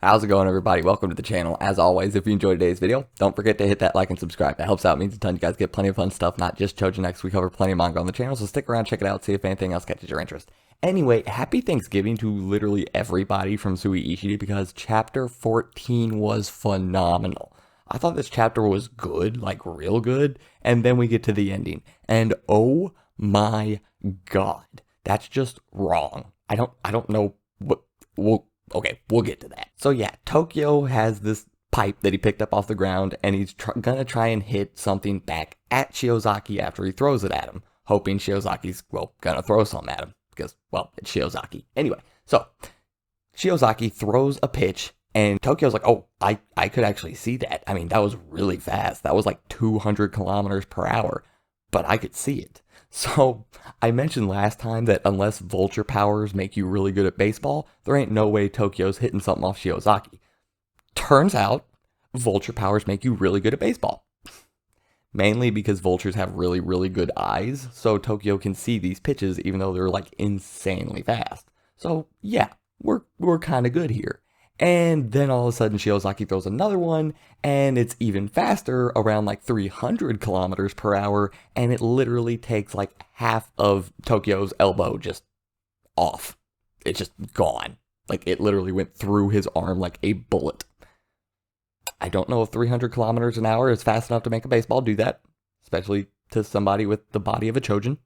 How's it going, everybody? Welcome to the channel. As always, if you enjoyed today's video, don't forget to hit that like and subscribe. That helps out, means a ton. You guys get plenty of fun stuff, not just Choujin. We cover plenty of manga on the channel, so stick around, check it out, see if anything else catches your interest. Anyway, happy Thanksgiving to literally everybody from Sui Ishida because chapter 14 was phenomenal. I thought this chapter was good, like real good, and then we get to the ending, and oh my god, that's just wrong. I don't know what. Okay, we'll get to that. So yeah, Tokio has this pipe that he picked up off the ground, and he's gonna try and hit something back at Shiozaki after he throws it at him, hoping Shiozaki's, well, gonna throw something at him, because, well, it's Shiozaki. Anyway, so Shiozaki throws a pitch, and Tokio's like, oh, I could actually see that. I mean, that was really fast. That was like 200 kilometers per hour, but I could see it. So, I mentioned last time that unless vulture powers make you really good at baseball, there ain't no way Tokio's hitting something off Shiozaki. Turns out, vulture powers make you really good at baseball. Mainly because vultures have really, really good eyes, so Tokio can see these pitches even though they're like insanely fast. So, yeah, we're kind of good here. And then all of a sudden Shiozaki throws another one, and it's even faster, around like 300 kilometers per hour, and it literally takes like half of Tokio's elbow just off. It's just gone. Like, it literally went through his arm like a bullet. I don't know if 300 kilometers an hour is fast enough to make a baseball do that, especially to somebody with the body of a Choujin.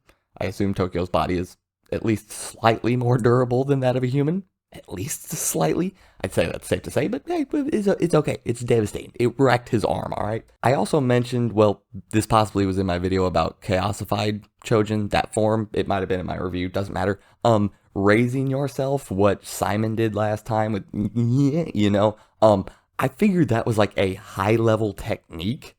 I assume Tokio's body is at least slightly more durable than that of a human. At least slightly. I'd say that's safe to say, but hey, it's okay. It's devastating. It wrecked his arm, alright? I also mentioned, well, this possibly was in my video about chaosified Choujin, that form. It might have been in my review, doesn't matter. Raising yourself, what Simon did last time with, you know, I figured that was like a high-level technique.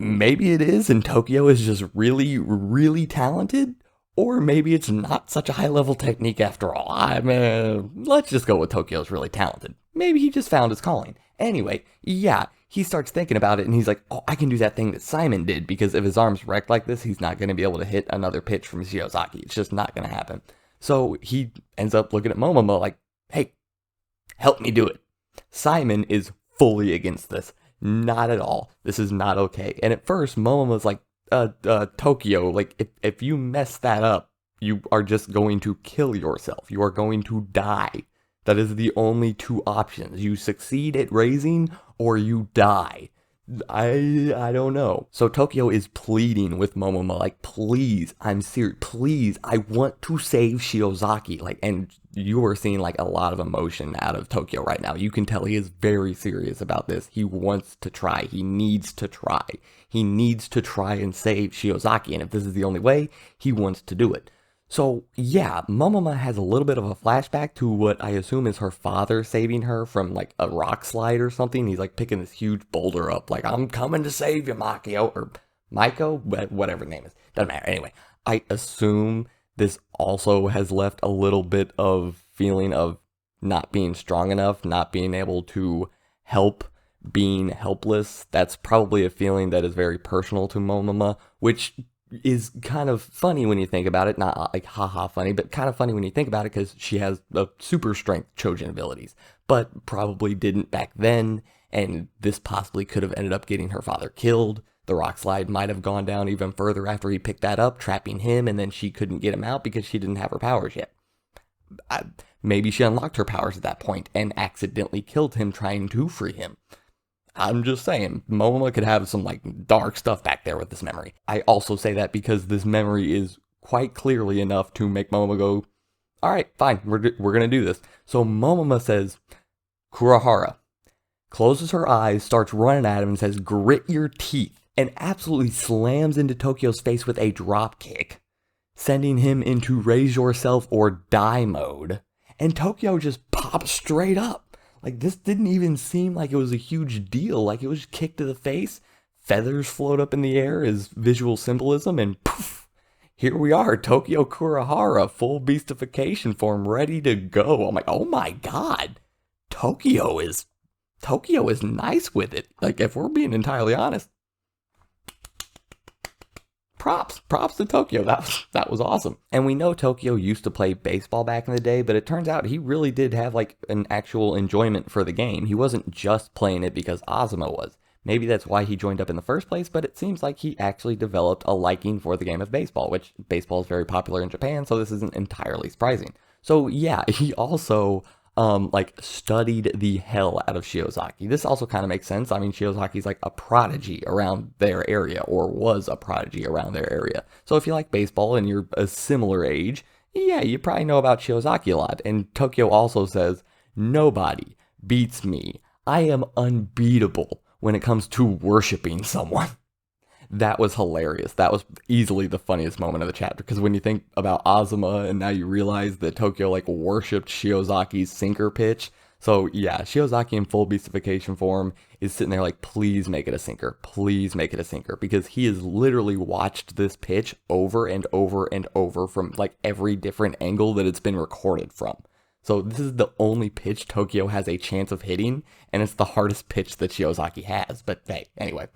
Maybe it is, and Tokio is just really, really talented. Or maybe it's not such a high-level technique after all. I mean, let's just go with Tokio's really talented. Maybe he just found his calling. Anyway, yeah, he starts thinking about it, and he's like, oh, I can do that thing that Simon did, because if his arm's wrecked like this, he's not going to be able to hit another pitch from Shiozaki. It's just not going to happen. So he ends up looking at Momomo like, hey, help me do it. Simon is fully against this. Not at all. This is not okay. And at first, Momomo's like, Tokio, like, if you mess that up, you are just going to kill yourself. You are going to die. That is the only two options. You succeed at raising, or you die. I don't know. So Tokio is pleading with Momomo, like, please, I'm serious, please, I want to save Shiozaki. Like, and you are seeing like a lot of emotion out of Tokio right now. You can tell he is very serious about this. He wants to try. He needs to try. He needs to try and save Shiozaki, and if this is the only way, he wants to do it. So, yeah, Momomo has a little bit of a flashback to what I assume is her father saving her from, like, a rock slide or something. He's, like, picking this huge boulder up, like, I'm coming to save you, Makio, or Maiko, whatever the name is. Doesn't matter. Anyway, I assume this also has left a little bit of feeling of not being strong enough, not being able to help, being helpless. That's probably a feeling that is very personal to Momomo, which is kind of funny when you think about it. Not like haha funny, but kind of funny when you think about it, because she has a super strength Choujin abilities, but probably didn't back then, and this possibly could have ended up getting her father killed. The rock slide might have gone down even further after he picked that up, trapping him, and then she couldn't get him out because she didn't have her powers yet. Maybe she unlocked her powers at that point and accidentally killed him trying to free him. I'm just saying, Momomo could have some, like, dark stuff back there with this memory. I also say that because this memory is quite clearly enough to make Momomo go, alright, fine, we're gonna do this. So Momomo says, Kurahara, closes her eyes, starts running at him, and says, grit your teeth, and absolutely slams into Tokio's face with a drop kick, sending him into raise yourself or die mode, and Tokio just pops straight up. Like, this didn't even seem like it was a huge deal. Like, it was kicked to the face, feathers float up in the air as visual symbolism, and poof, here we are, Tokio Kurahara, full beastification form, ready to go. I'm like, oh my god, Tokio is nice with it. Like, if we're being entirely honest. props to Tokyo. That was awesome. And we know Tokyo used to play baseball back in the day, but it turns out he really did have like an actual enjoyment for the game. He wasn't just playing it because Azuma was. Maybe that's why he joined up in the first place, but it seems like he actually developed a liking for the game of baseball, which baseball is very popular in Japan, so this isn't entirely surprising. So yeah, he also like studied the hell out of Shiozaki. This also kind of makes sense. I mean, Shiozaki's like a prodigy around their area, or was a prodigy around their area. So if you like baseball and you're a similar age, yeah, you probably know about Shiozaki a lot. And Tokyo also says, nobody beats me. I am unbeatable when it comes to worshiping someone. That was hilarious. That was easily the funniest moment of the chapter, because when you think about Azuma and now you realize that Tokyo like worshipped Shiozaki's sinker pitch. So yeah, Shiozaki in full beastification form is sitting there like, please make it a sinker. Please make it a sinker, because he has literally watched this pitch over and over and over from like every different angle that it's been recorded from. So this is the only pitch Tokyo has a chance of hitting, and it's the hardest pitch that Shiozaki has. But hey, anyway.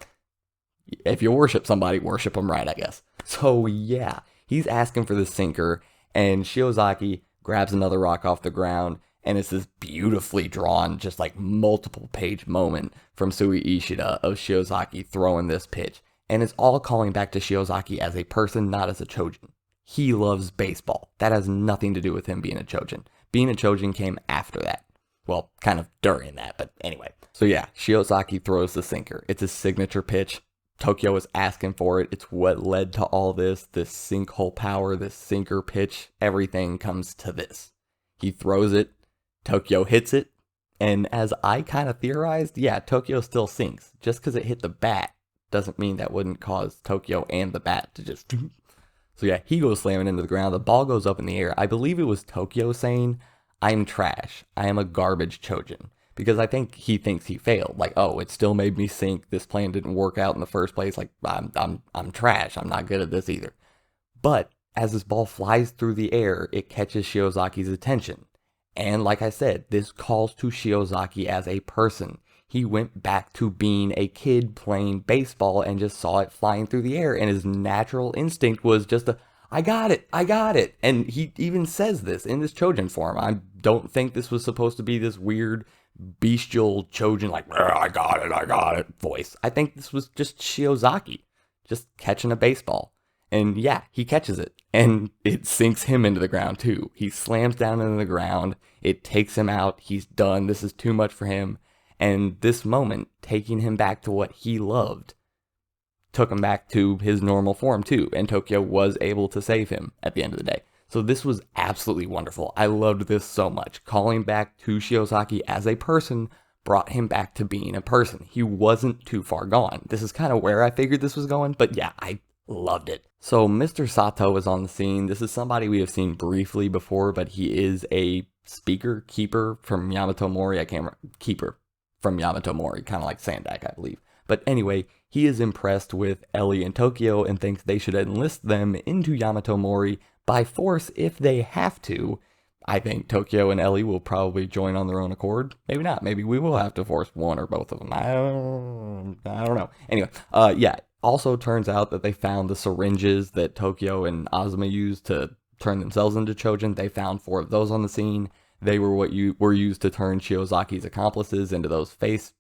If you worship somebody, worship them right, I guess. So yeah, he's asking for the sinker, and Shiozaki grabs another rock off the ground, and it's this beautifully drawn, just like multiple page moment from Sui Ishida of Shiozaki throwing this pitch. And it's all calling back to Shiozaki as a person, not as a Choujin. He loves baseball. That has nothing to do with him being a Choujin. Being a Choujin came after that. Well, kind of during that, but anyway. So yeah, Shiozaki throws the sinker. It's his signature pitch. Tokyo is asking for it. It's what led to all this sinkhole power, this sinker pitch. Everything comes to this. He throws it. Tokyo hits it. And as I kind of theorized, yeah, Tokyo still sinks. Just because it hit the bat doesn't mean that wouldn't cause Tokyo and the bat to just... So yeah, he goes slamming into the ground. The ball goes up in the air. I believe it was Tokyo saying, I'm trash. I am a garbage Choujin. Because I think he thinks he failed. Like, oh, it still made me sink. This plan didn't work out in the first place. Like, I'm trash. I'm not good at this either. But as this ball flies through the air, it catches Shiozaki's attention. And like I said, this calls to Shiozaki as a person. He went back to being a kid playing baseball and just saw it flying through the air. And his natural instinct was just I got it. And he even says this in this Choujin form. I don't think this was supposed to be this weird bestial Choujin like, I got it voice. I think this was just Shiozaki just catching a baseball. And yeah, he catches it, and it sinks him into the ground too. He slams down into the ground. It takes him out. He's done. This is too much for him. And this moment, taking him back to what he loved, took him back to his normal form too. And Tokyo was able to save him at the end of the day. So this was absolutely wonderful. I loved this so much. Calling back to Shiozaki as a person brought him back to being a person. He wasn't too far gone. This is kind of where I figured this was going, but yeah, I loved it. So Mr. Sato is on the scene. This is somebody we have seen briefly before, but he is a keeper from Yamato Mori. I can't remember. Keeper from Yamato Mori, kind of like Sandak, I believe. But anyway, he is impressed with Ellie and Tokyo and thinks they should enlist them into Yamato Mori by force if they have to. I think Tokyo and Ellie will probably join on their own accord. Maybe not. Maybe we will have to force one or both of them. I don't know. Anyway, yeah. Also turns out that they found the syringes that Tokyo and Azuma used to turn themselves into Choujin. They found 4 of those on the scene. They were what were used to turn Shiozaki's accomplices into those face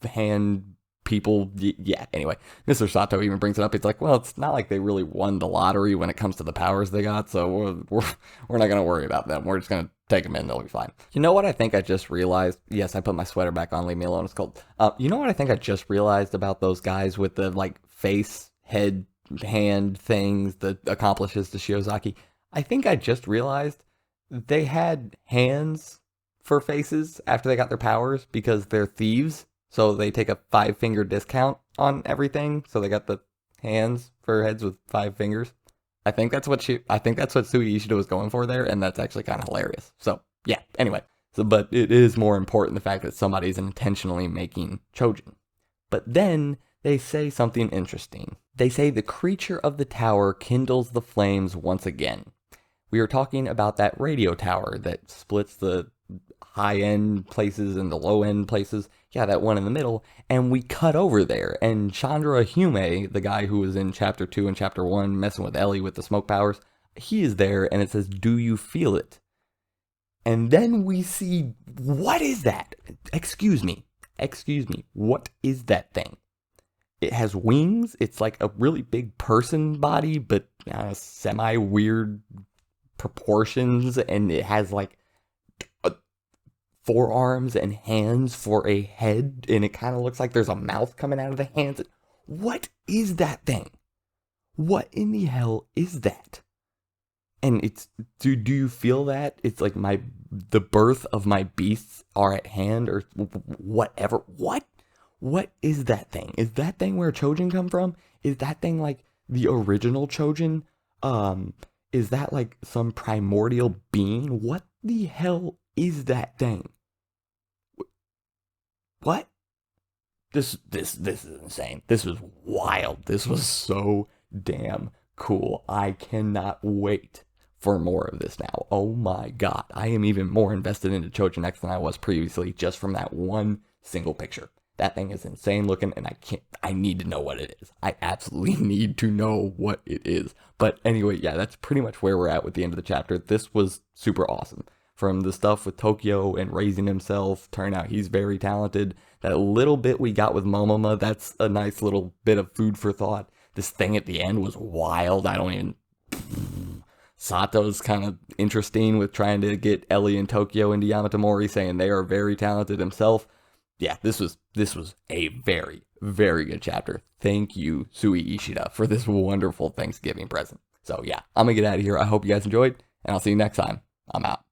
hand people. Yeah, anyway, Mr. Sato even brings it up. He's like, well, it's not like they really won the lottery when it comes to the powers they got, so we're not going to worry about them. We're just going to take them in. They'll be fine. You know what I think I just realized? Yes, I put my sweater back on. Leave me alone. It's cold. You know what I think I just realized about those guys with the like face, head, hand things, the accomplices to Shiozaki? I think I just realized they had hands for faces after they got their powers because they're thieves. So they take a 5-finger discount on everything. So they got the hands for heads with 5 fingers. I think that's what Sui Ishida was going for there, and that's actually kind of hilarious. So yeah, anyway. But it is more important the fact that somebody's intentionally making Choujin. But then they say something interesting. They say the creature of the tower kindles the flames once again. We are talking about that radio tower that splits the high-end places and the low-end places. Yeah, that one in the middle. And we cut over there, and Chandra Hume, the guy who was in Chapter 2 and Chapter 1 messing with Ellie with the smoke powers, he is there, and it says, "Do you feel it?" And then we see, what is that? Excuse me, what is that thing? It has wings. It's like a really big person body, but semi-weird proportions, and it has like forearms and hands for a head, and it kind of looks like there's a mouth coming out of the hands. What is that thing? What in the hell is that? And it's, do you feel that? It's like the birth of my beasts are at hand, or whatever. What is that thing? Is that thing where Choujin come from? Is that thing like the original Choujin? Is that like some primordial being? What the hell is that thing? What? This is insane. This was wild. This was so damn cool. I cannot wait for more of this now. Oh my god. I am even more invested into Choujin X than I was previously, just from that one single picture. That thing is insane looking, and I need to know what it is. I absolutely need to know what it is. But anyway, yeah, that's pretty much where we're at with the end of the chapter. This was super awesome. From the stuff with Tokio and raising himself, turn out he's very talented. That little bit we got with Momoma, that's a nice little bit of food for thought. This thing at the end was wild. I don't even... Sato's kind of interesting with trying to get Ellie and Tokio into Yamato Mori, saying they are very talented himself. Yeah, this was a very, very good chapter. Thank you, Sui Ishida, for this wonderful Thanksgiving present. So yeah, I'm gonna get out of here. I hope you guys enjoyed, and I'll see you next time. I'm out.